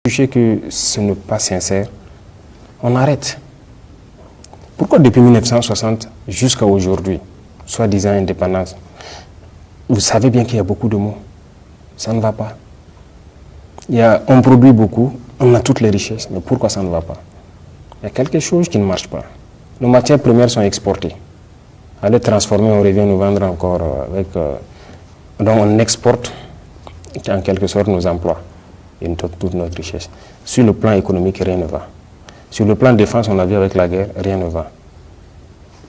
Jugez que ce n'est pas sincère, on arrête. Pourquoi depuis 1960 jusqu'à aujourd'hui, soi-disant indépendance, vous savez bien qu'il y a beaucoup de mots, ça ne va pas. On produit beaucoup, on a toutes les richesses, mais pourquoi ça ne va pas? Il y a quelque chose qui ne marche pas. Nos matières premières sont exportées. À les transformer, on revient nous vendre encore avec... donc on exporte en quelque sorte nos emplois et toute notre richesse. Sur le plan économique, rien ne va. Sur le plan de défense, on a vu avec la guerre, rien ne va.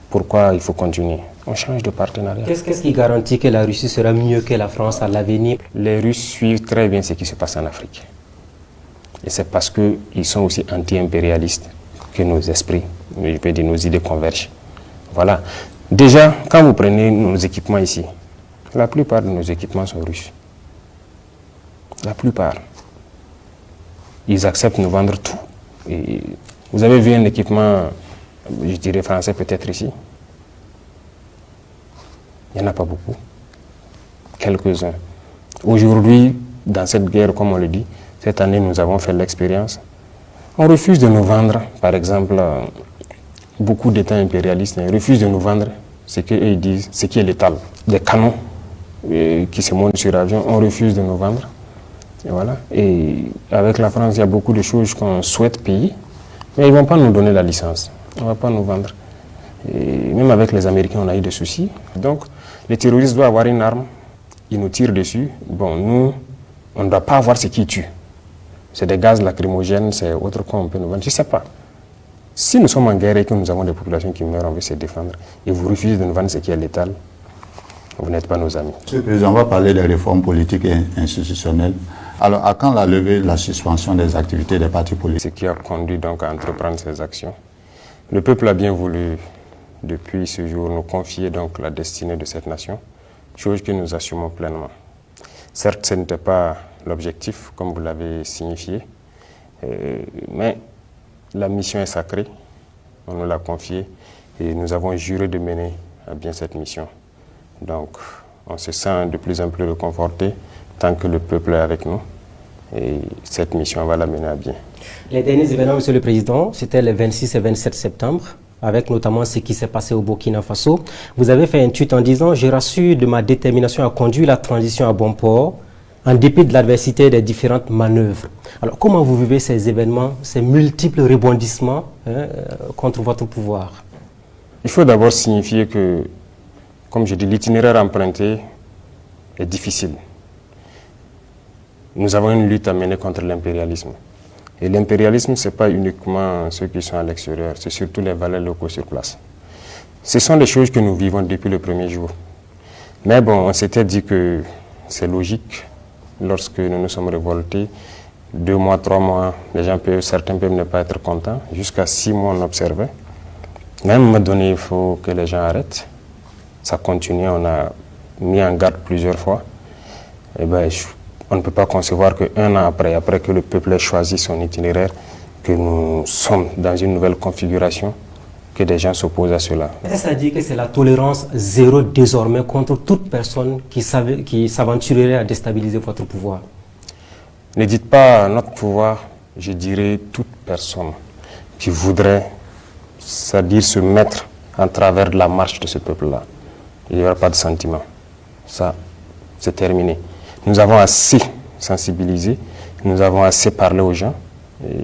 Pourquoi il faut continuer? On change de partenariat. Qu'est-ce qui garantit que la Russie sera mieux que la France à l'avenir? Les Russes suivent très bien ce qui se passe en Afrique. Et c'est parce qu'ils sont aussi anti-impérialistes que nos esprits, je peux dire nos idées convergent. Voilà. Déjà, quand vous prenez nos équipements ici, la plupart de nos équipements sont russes. La plupart. Ils acceptent de nous vendre tout. Et vous avez vu un équipement, je dirais français peut-être ici? Il n'y en a pas beaucoup. Quelques-uns. Aujourd'hui, dans cette guerre, comme on le dit, cette année, nous avons fait l'expérience. On refuse de nous vendre, par exemple, beaucoup d'États impérialistes refusent de nous vendre ce qu'ils disent, ce qui est létal. Des canons qui se montent sur l'avion, on refuse de nous vendre. Et voilà. Et avec la France, il y a beaucoup de choses qu'on souhaite payer, mais ils ne vont pas nous donner la licence. On ne va pas nous vendre. Et même avec les Américains, on a eu des soucis. Donc, les terroristes doivent avoir une arme, ils nous tirent dessus. Bon, nous, on ne doit pas avoir ce qui tue. C'est des gaz lacrymogènes, c'est autre qu'on peut nous vendre. Je ne sais pas. Si nous sommes en guerre et que nous avons des populations qui meurent, on veut se défendre, et vous refusez de nous vendre ce qui est létal, vous n'êtes pas nos amis. Monsieur le Président, on va parler des réformes politiques et institutionnelles. Alors, à quand la levée de la suspension des activités des partis politiques? Ce qui a conduit donc à entreprendre ces actions. Le peuple a bien voulu, depuis ce jour, nous confier donc la destinée de cette nation, chose que nous assumons pleinement. Certes, ce n'était pas l'objectif, comme vous l'avez signifié, mais la mission est sacrée, on nous l'a confiée et nous avons juré de mener à bien cette mission. Donc, on se sent de plus en plus réconforté tant que le peuple est avec nous et cette mission, on va la mener à bien. Les derniers événements, Monsieur le Président, c'était les 26 et 27 septembre, avec notamment ce qui s'est passé au Burkina Faso. Vous avez fait un tweet en disant « Je rassure de ma détermination à conduire la transition à bon port, en dépit de l'adversité des différentes manœuvres. » Alors, comment vous vivez ces événements, ces multiples rebondissements contre votre pouvoir? Il faut d'abord signifier que, comme je dis, l'itinéraire emprunté est difficile. Nous avons une lutte à mener contre l'impérialisme. Et l'impérialisme, ce n'est pas uniquement ceux qui sont à l'extérieur, c'est surtout les valeurs locaux sur place. Ce sont des choses que nous vivons depuis le premier jour. Mais bon, on s'était dit que c'est logique. Lorsque nous nous sommes révoltés, 2 mois, 3 mois, certains peuvent ne pas être contents. Jusqu'à 6 mois, on observait. Mais à un moment donné, il faut que les gens arrêtent. Ça continue, on a mis en garde plusieurs fois. Et ben, on ne peut pas concevoir qu'un an après que le peuple ait choisi son itinéraire, que nous sommes dans une nouvelle configuration, que des gens s'opposent à cela. Est-ce à dire que c'est la tolérance zéro désormais contre toute personne qui s'aventurerait à déstabiliser votre pouvoir? Ne dites pas notre pouvoir, je dirais toute personne qui voudrait, c'est-à-dire se mettre en travers de la marche de ce peuple-là. Il n'y aura pas de sentiment. Ça, c'est terminé. Nous avons assez sensibilisé, nous avons assez parlé aux gens. Et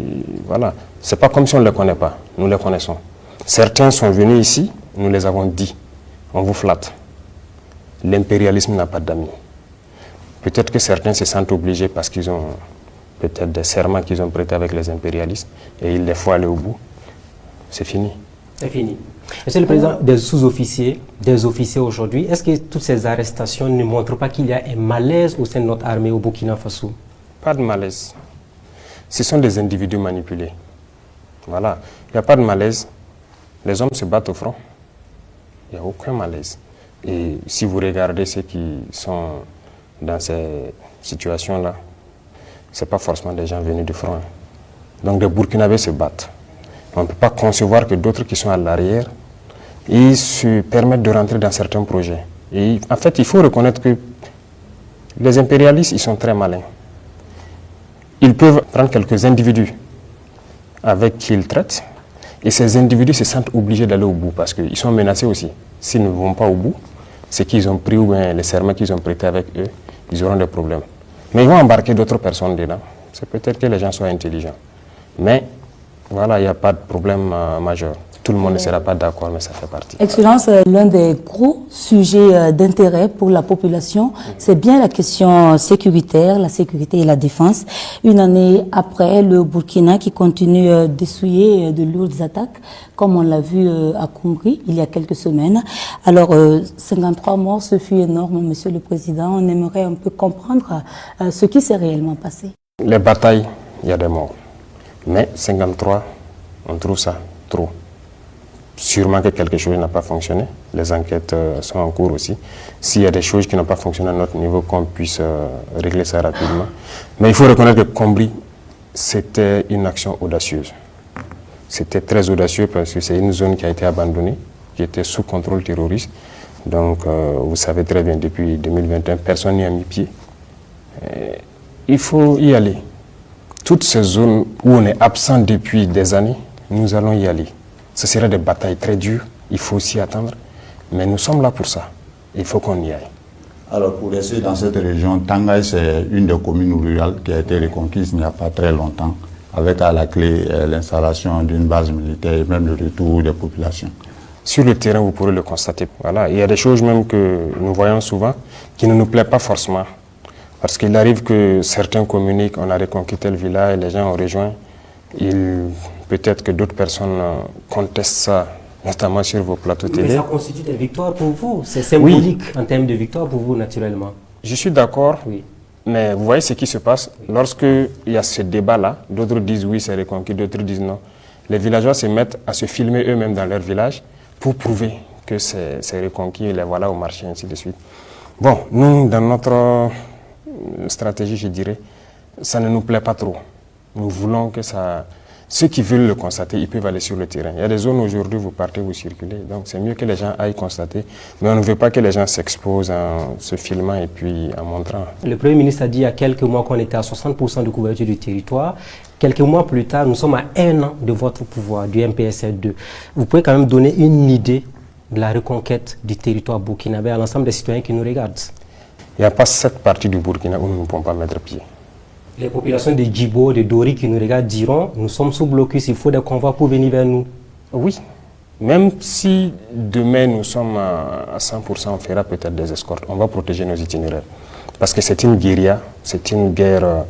voilà. Ce n'est pas comme si on ne les connaît pas, nous les connaissons. Certains sont venus ici, nous les avons dit, on vous flatte. L'impérialisme n'a pas d'amis. Peut-être que certains se sentent obligés parce qu'ils ont peut-être des serments qu'ils ont prêtés avec les impérialistes et il les faut aller au bout. C'est fini. C'est fini. Monsieur le Président, des sous-officiers, des officiers aujourd'hui, est-ce que toutes ces arrestations ne montrent pas qu'il y a un malaise au sein de notre armée au Burkina Faso? Pas de malaise. Ce sont des individus manipulés. Voilà. Il n'y a pas de malaise. Les hommes se battent au front. Il n'y a aucun malaise. Et si vous regardez ceux qui sont dans ces situations-là, ce n'est pas forcément des gens venus du front. Donc des Burkinabés se battent. On ne peut pas concevoir que d'autres qui sont à l'arrière, ils se permettent de rentrer dans certains projets. Et en fait, il faut reconnaître que les impérialistes, ils sont très malins. ils peuvent prendre quelques individus avec qui ils traitent, et ces individus se sentent obligés d'aller au bout parce qu'ils sont menacés aussi. S'ils ne vont pas au bout, c'est qu'ils ont pris ou bien les serments qu'ils ont prêtés avec eux, ils auront des problèmes. Mais ils vont embarquer d'autres personnes dedans. C'est peut-être que les gens soient intelligents. Mais voilà, il n'y a pas de problème majeur. Tout le monde ne sera pas d'accord, mais ça fait partie. Excellence, l'un des gros sujets d'intérêt pour la population, c'est bien la question sécuritaire, la sécurité et la défense. Une année après, le Burkina qui continue d'essuyer de lourdes attaques, comme on l'a vu à Conakry il y a quelques semaines. Alors, 53 morts, ce fut énorme, Monsieur le Président. On aimerait un peu comprendre ce qui s'est réellement passé. Les batailles, il y a des morts. Mais 53, on trouve ça trop. Sûrement que quelque chose n'a pas fonctionné. Les enquêtes sont en cours aussi. S'il y a des choses qui n'ont pas fonctionné à notre niveau, qu'on puisse régler ça rapidement. Mais il faut reconnaître que Combri, c'était une action audacieuse. C'était très audacieux parce que c'est une zone qui a été abandonnée, qui était sous contrôle terroriste. Donc, vous savez très bien, depuis 2021, personne n'y a mis pied. Il faut y aller. Toutes ces zones où on est absent depuis des années, nous allons y aller. Ce seraient des batailles très dures, il faut s'y attendre, mais nous sommes là pour ça. Il faut qu'on y aille. Alors pour rester dans cette région, Tangay c'est une des communes rurales qui a été reconquise il n'y a pas très longtemps, avec à la clé l'installation d'une base militaire et même le retour des populations. Sur le terrain, vous pourrez le constater. Voilà. Il y a des choses même que nous voyons souvent qui ne nous plaisent pas forcément. Parce qu'il arrive que certains communiquent, on a reconquis tel village, les gens ont rejoint. Peut-être que d'autres personnes contestent ça, notamment sur vos plateaux télé. Mais ça constitue des victoires pour vous. C'est symbolique en termes de victoire pour vous, naturellement. Je suis d'accord, oui. Mais vous voyez ce qui se passe. Lorsqu'il y a ce débat-là, d'autres disent oui, c'est reconquis, d'autres disent non. Les villageois se mettent à se filmer eux-mêmes dans leur village pour prouver que c'est reconquis, les voilà au marché, ainsi de suite. Bon, nous, dans notre stratégie, je dirais, ça ne nous plaît pas trop. Nous voulons que ça... Ceux qui veulent le constater, ils peuvent aller sur le terrain. Il y a des zones aujourd'hui, vous partez, vous circulez. Donc c'est mieux que les gens aillent constater. Mais on ne veut pas que les gens s'exposent en se filmant et puis en montrant. Le Premier ministre a dit il y a quelques mois qu'on était à 60% de couverture du territoire. Quelques mois plus tard, nous sommes à 1 an de votre pouvoir, du MPSR2. Vous pouvez quand même donner une idée de la reconquête du territoire burkinabé à l'ensemble des citoyens qui nous regardent. Il n'y a pas cette partie du Burkina où nous ne pouvons pas mettre pied. Les populations de Djibo, de Dori qui nous regardent diront nous sommes sous blocus, il faut des convois pour venir vers nous. Oui, même si demain nous sommes à 100%, on fera peut-être des escortes, on va protéger nos itinéraires. Parce que c'est une guérilla, c'est une guerre.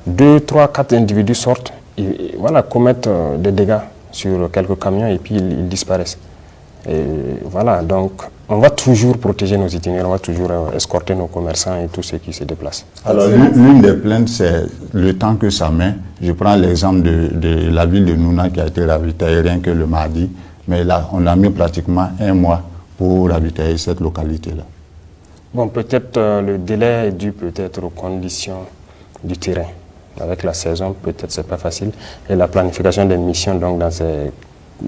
2, 3, 4 individus sortent et voilà, commettent des dégâts sur quelques camions et puis ils disparaissent. Et voilà, donc on va toujours protéger nos itinéraires, on va toujours escorter nos commerçants et tous ceux qui se déplacent. Alors l'une des plaintes, c'est le temps que ça met. Je prends l'exemple de la ville de Nouna qui a été ravitaillée rien que le mardi, mais là on a mis pratiquement 1 mois pour ravitailler cette localité-là. Bon, peut-être le délai est dû peut-être aux conditions du terrain. Avec la saison, peut-être c'est pas facile. Et la planification des missions, donc dans ces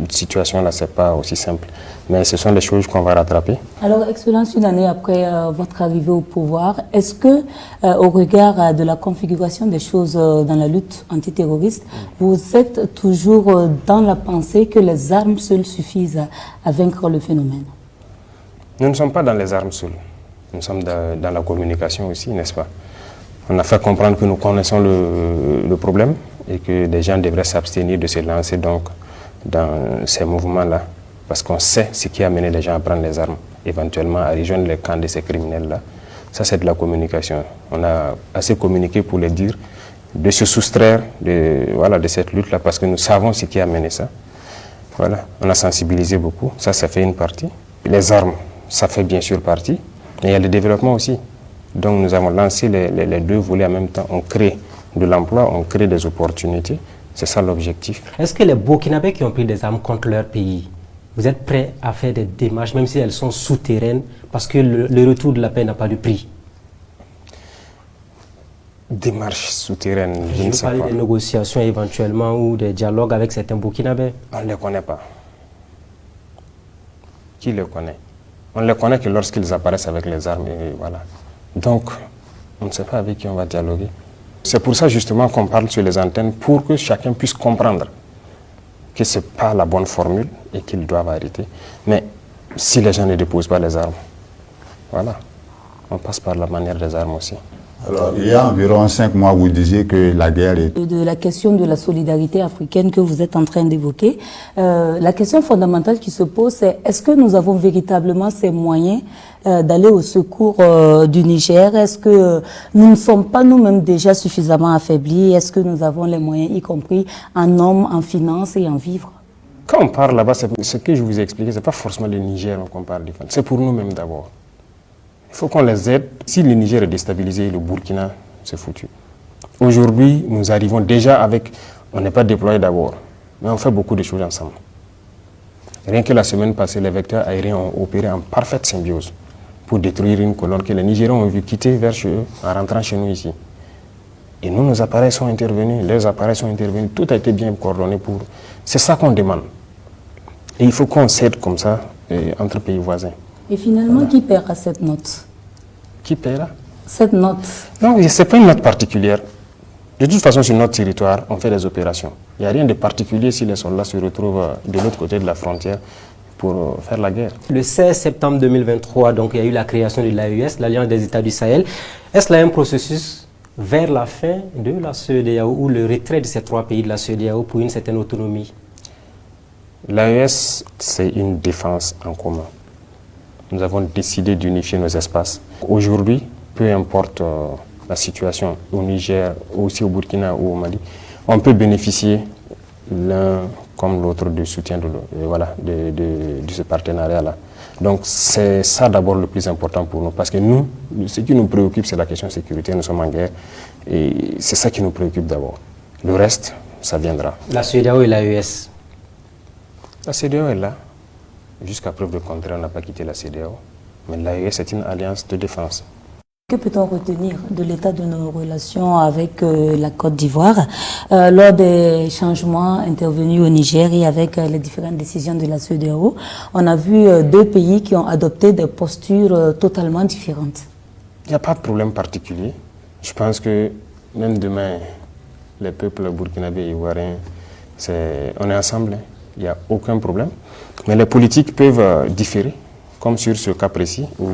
situations-là, c'est pas aussi simple. Mais ce sont des choses qu'on va rattraper. Alors, Excellence, une année après votre arrivée au pouvoir, est-ce que, au regard de la configuration des choses dans la lutte antiterroriste, vous êtes toujours dans la pensée que les armes seules suffisent à vaincre le phénomène? Nous ne sommes pas dans les armes seules. Nous sommes dans la communication aussi, n'est-ce pas? On a fait comprendre que nous connaissons le problème et que les gens devraient s'abstenir de se lancer donc dans ces mouvements-là, parce qu'on sait ce qui a amené les gens à prendre les armes, éventuellement à rejoindre les camps de ces criminels-là. Ça, c'est de la communication. On a assez communiqué pour les dire, de se soustraire de cette lutte-là, parce que nous savons ce qui a amené ça. Voilà. On a sensibilisé beaucoup, ça fait une partie. Les armes, ça fait bien sûr partie, mais il y a le développement aussi. Donc nous avons lancé les deux volets en même temps. On crée de l'emploi, on crée des opportunités. C'est ça l'objectif. Est-ce que les Burkinabés qui ont pris des armes contre leur pays, vous êtes prêts à faire des démarches, même si elles sont souterraines, parce que le retour de la paix n'a pas de prix? Démarches souterraines, je ne sais pas. Vous parlez des négociations éventuellement ou des dialogues avec certains Burkinabés? On ne les connaît pas. Qui les connaît? On ne les connaît que lorsqu'ils apparaissent avec les armes et voilà. Donc, on ne sait pas avec qui on va dialoguer. C'est pour ça justement qu'on parle sur les antennes, pour que chacun puisse comprendre que ce n'est pas la bonne formule et qu'ils doivent arrêter. Mais si les gens ne déposent pas les armes, voilà, on passe par la manière des armes aussi. Alors, il y a environ 5 mois, vous disiez que la guerre est... De la question de la solidarité africaine que vous êtes en train d'évoquer, la question fondamentale qui se pose, c'est est-ce que nous avons véritablement ces moyens d'aller au secours du Niger? Est-ce que nous ne sommes pas nous-mêmes déjà suffisamment affaiblis? Est-ce que nous avons les moyens, y compris en hommes, en finances et en vivres? Quand on parle là-bas, ce que je vous ai expliqué, ce n'est pas forcément le Niger qu'on parle, c'est pour nous-mêmes d'abord. Il faut qu'on les aide. Si le Niger est déstabilisé, le Burkina, c'est foutu. Aujourd'hui, nous arrivons déjà avec... On n'est pas déployé d'abord, mais on fait beaucoup de choses ensemble. Rien que la semaine passée, les vecteurs aériens ont opéré en parfaite symbiose pour détruire une colonne que les Nigériens ont vu quitter vers chez eux en rentrant chez nous ici. Et nous, nos appareils sont intervenus, leurs appareils sont intervenus, tout a été bien coordonné pour... C'est ça qu'on demande. Et il faut qu'on s'aide comme ça entre pays voisins. Et finalement, qui paiera cette note? Qui paiera? Cette note? Non, ce n'est pas une note particulière. De toute façon, sur notre territoire, on fait des opérations. Il n'y a rien de particulier si les soldats se retrouvent de l'autre côté de la frontière pour faire la guerre. Le 16 septembre 2023, donc, il y a eu la création de l'AES, l'Alliance des États du Sahel. Est-ce là un processus vers la fin de la CEDEAO ou le retrait de ces 3 pays de la CEDEAO pour une certaine autonomie? L'AES, c'est une défense en commun. Nous avons décidé d'unifier nos espaces. Aujourd'hui, peu importe la situation au Niger, aussi au Burkina ou au Mali, on peut bénéficier l'un comme l'autre du soutien de ce partenariat-là. Donc c'est ça d'abord le plus important pour nous, parce que nous, ce qui nous préoccupe, c'est la question de sécurité, nous sommes en guerre, et c'est ça qui nous préoccupe d'abord. Le reste, ça viendra. La CEDEAO et l'AES? La CEDEAO est là. Jusqu'à preuve de contraire, on n'a pas quitté la CEDEAO. Mais l'AES est une alliance de défense. Que peut-on retenir de l'état de nos relations avec la Côte d'Ivoire lors des changements intervenus au Niger et avec les différentes décisions de la CEDEAO? On a vu 2 pays qui ont adopté des postures totalement différentes. Il n'y a pas de problème particulier. Je pense que même demain, les peuples burkinabés et ivoiriens, on est ensemble. Il n'y a aucun problème. Mais les politiques peuvent différer, comme sur ce cas précis où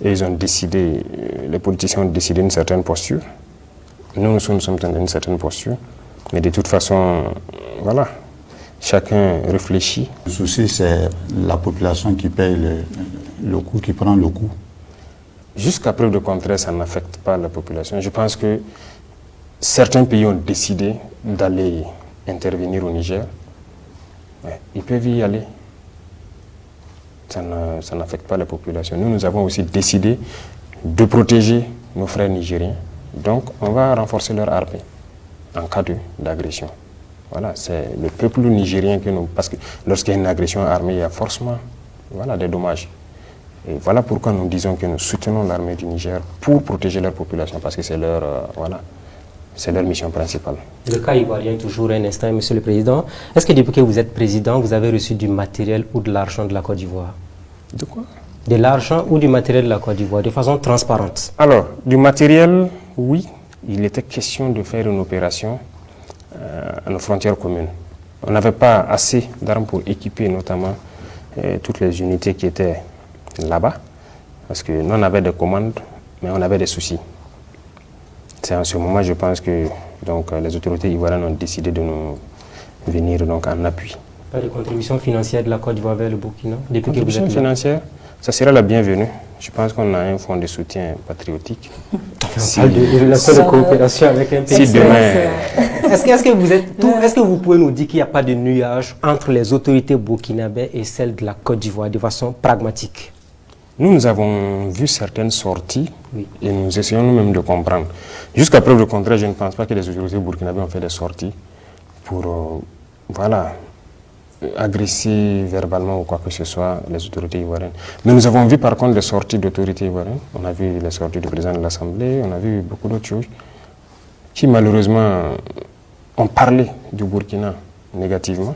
ils ont décidé, les politiciens ont décidé une certaine posture. Nous sommes dans une certaine posture. Mais de toute façon, voilà, chacun réfléchit. Le souci, c'est la population qui paye le coût, qui prend le coût. Jusqu'à preuve de contraire, ça n'affecte pas la population. Je pense que certains pays ont décidé d'aller intervenir au Niger. Ouais, ils peuvent y aller. Ça n'affecte pas la population. Nous avons aussi décidé de protéger nos frères nigériens. Donc, on va renforcer leur armée en cas d'agression. Voilà, c'est le peuple nigérien que nous... Parce que lorsqu'il y a une agression armée, il y a forcément des dommages. Et voilà pourquoi nous disons que nous soutenons l'armée du Niger pour protéger leur population, parce que c'est leur mission principale. Le cas ivoirien, toujours un instant, Monsieur le Président. Est-ce que depuis que vous êtes président, vous avez reçu du matériel ou de l'argent de la Côte d'Ivoire? De quoi? De l'argent ou du matériel de la Côte d'Ivoire, de façon transparente? Alors, du matériel, oui. Il était question de faire une opération à nos frontières communes. On n'avait pas assez d'armes pour équiper notamment toutes les unités qui étaient là-bas, parce que nous on avait des commandes, mais on avait des soucis. C'est en ce moment, je pense que les autorités ivoiriennes ont décidé de nous venir en appui. Pas de contribution financière de la Côte d'Ivoire vers le Burkina? Contribution financière, ça sera la bienvenue. Je pense qu'on a un fonds de soutien patriotique. On parle de relations de coopération avec un pays. Si demain... Est-ce que vous pouvez nous dire qu'il n'y a pas de nuage entre les autorités burkinabées et celles de la Côte d'Ivoire de façon pragmatique? Nous avons vu certaines sorties et nous essayons nous-mêmes de comprendre. Jusqu'à preuve de contraire, je ne pense pas que les autorités burkinabées ont fait des sorties pour agresser verbalement ou quoi que ce soit les autorités ivoiriennes. Mais nous avons vu par contre des sorties d'autorités ivoiriennes. On a vu les sorties du président de l'Assemblée, on a vu beaucoup d'autres choses qui malheureusement ont parlé du Burkina négativement,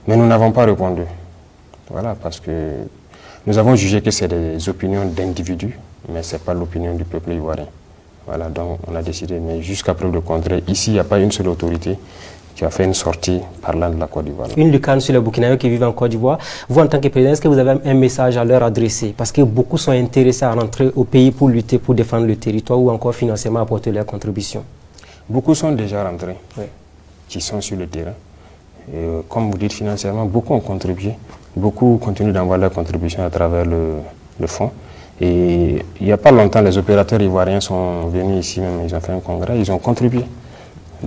mais nous n'avons pas répondu. Voilà, parce que nous avons jugé que c'est des opinions d'individus, mais ce n'est pas l'opinion du peuple ivoirien. Voilà, donc on a décidé, mais jusqu'à preuve de contraire, ici, il n'y a pas une seule autorité qui a fait une sortie parlant de la Côte d'Ivoire. Une lucane sur les Burkinabés qui vivent en Côte d'Ivoire. Vous, en tant que président, est-ce que vous avez un message à leur adresser? Parce que beaucoup sont intéressés à rentrer au pays pour lutter, pour défendre le territoire ou encore financièrement apporter leur contribution. Beaucoup sont déjà rentrés, Oui. qui sont sur le terrain. Et, comme vous dites, financièrement, beaucoup ont contribué. Beaucoup continuent d'envoyer leur contribution à travers le fonds. Et il n'y a pas longtemps, les opérateurs ivoiriens sont venus ici, même, ils ont fait un congrès, ils ont contribué.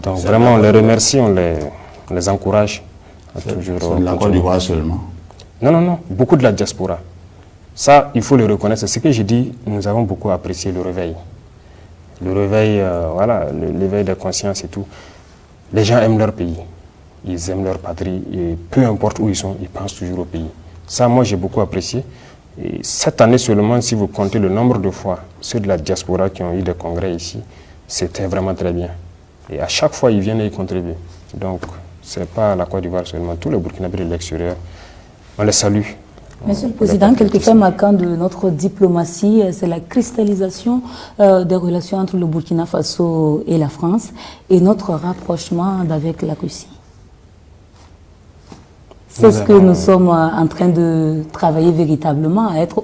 Donc vraiment, on les remercie, on les encourage à toujours. C'est de la Côte d'Ivoire seulement. Non, non, non, beaucoup de la diaspora. Ça, il faut le reconnaître. C'est ce que j'ai dit, nous avons beaucoup apprécié le réveil. Le réveil, voilà, l'éveil de conscience et tout. Les gens aiment leur pays, ils aiment leur patrie, et peu importe où ils sont, ils pensent toujours au pays. Ça, moi, j'ai beaucoup apprécié. Et cette année seulement, si vous comptez le nombre de fois, ceux de la diaspora qui ont eu des congrès ici, c'était vraiment très bien. Et à chaque fois, ils viennent et ils contribuent. Donc, ce n'est pas la Côte d'Ivoire seulement, tous les Burkinabés de l'extérieur, on les salue. Monsieur le Président, quelque fait marquant de notre diplomatie, c'est la cristallisation des relations entre le Burkina Faso et la France et notre rapprochement avec la Russie. C'est ce que nous sommes en train de travailler véritablement à être